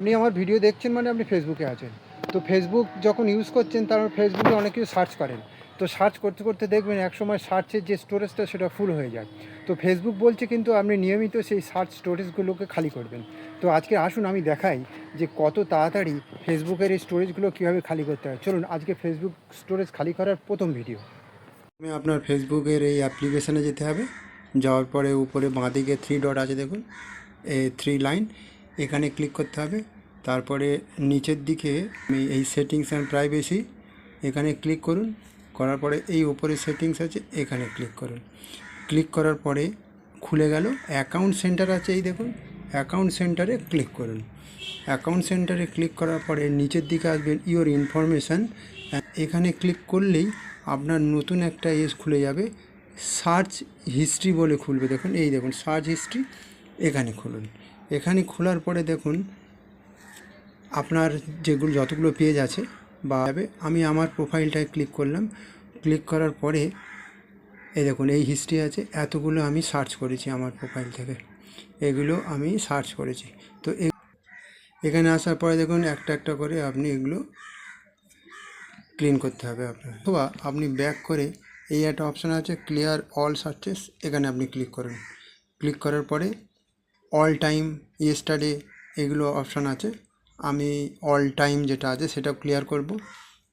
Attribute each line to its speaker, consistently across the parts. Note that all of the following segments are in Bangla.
Speaker 1: আপনি আমার ভিডিও দেখছেন মানে আপনি ফেসবুকে আছেন। তো ফেসবুক যখন ইউজ করছেন তার ফেসবুকে অনেক কিছু সার্চ করেন। তো সার্চ করতে, করতে দেখবেন একসময় সার্চের যে স্টোরেজটা সেটা ফুল হয়ে যায়। তো ফেসবুক বলছে কিন্তু আপনি নিয়মিত সেই সার্চ স্টোরেজগুলোকে খালি করবেন। তো আজকে আসুন আমি দেখাই যে কত তাড়াতাড়ি ফেসবুকের এই স্টোরেজগুলো কীভাবে খালি করতে হয়। চলুন আজকে ফেসবুক স্টোরেজ খালি করার প্রথম ভিডিও। আপনার ফেসবুকের এই অ্যাপ্লিকেশানে যেতে হবে। যাওয়ার পরে উপরে বাঁদিকে 3 ডট আছে দেখুন, এই 3 লাইন, এখানে ক্লিক করতে হবে। তারপরে নিচের দিকে আমি এই সেটিংস অ্যান্ড প্রাইভেসি এখানে ক্লিক করুন। করার পরে এই উপরে সেটিংস আছে, এখানে ক্লিক করুন। ক্লিক করার পরে খুলে গেল অ্যাকাউন্ট সেন্টার আছে, এই দেখুন অ্যাকাউন্ট সেন্টারে ক্লিক করুন। অ্যাকাউন্ট সেন্টারে ক্লিক করার পরে নিচের দিকে আসবেন ইওর ইনফরমেশান, এখানে ক্লিক করলেই আপনার নতুন একটা খুলে যাবে, সার্চ হিস্ট্রি বলে খুলবে। দেখুন এই দেখুন সার্চ হিস্ট্রি, এখানে খুলুন। এখানে খোলার পরে দেখুন আপনার যেগুলো যতগুলো পেজ আছে বা আমি আমার প্রোফাইলটায় ক্লিক করলাম। ক্লিক করার পরে এই দেখুন এই হিস্ট্রি আছে, এতগুলো আমি সার্চ করেছি আমার প্রোফাইল থেকে, এগুলো আমি সার্চ করেছি। তো এখানে আসার পরে দেখুন একটা একটা করে আপনি এগুলো ক্লিন করতে হবে আপনার, অথবা আপনি ব্যাক করে এই একটা অপশান আছে ক্লিয়ার অল সার্চেস, এখানে আপনি ক্লিক করুন। ক্লিক করার পরে অল টাইম, ইয়েস্টারডে, এগুলো অপশান আছে। আমি অল টাইম যেটা আছে সেটা ক্লিয়ার করব।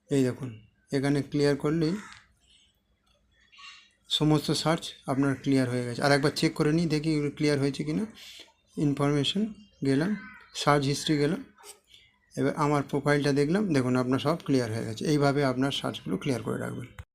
Speaker 1: এই দেখুন এখানে ক্লিয়ার করলেই সমস্ত সার্চ আপনার ক্লিয়ার হয়ে গেছে। আর একবার চেক করে নিই দেখি ক্লিয়ার হয়েছে কি না। ইনফরমেশন গেলাম, সার্চ হিস্ট্রি গেলাম, এবার আমার প্রোফাইলটা দেখলাম, দেখুন আপনার সব ক্লিয়ার হয়ে গেছে। এইভাবে আপনার সার্চগুলো ক্লিয়ার করে রাখবেন।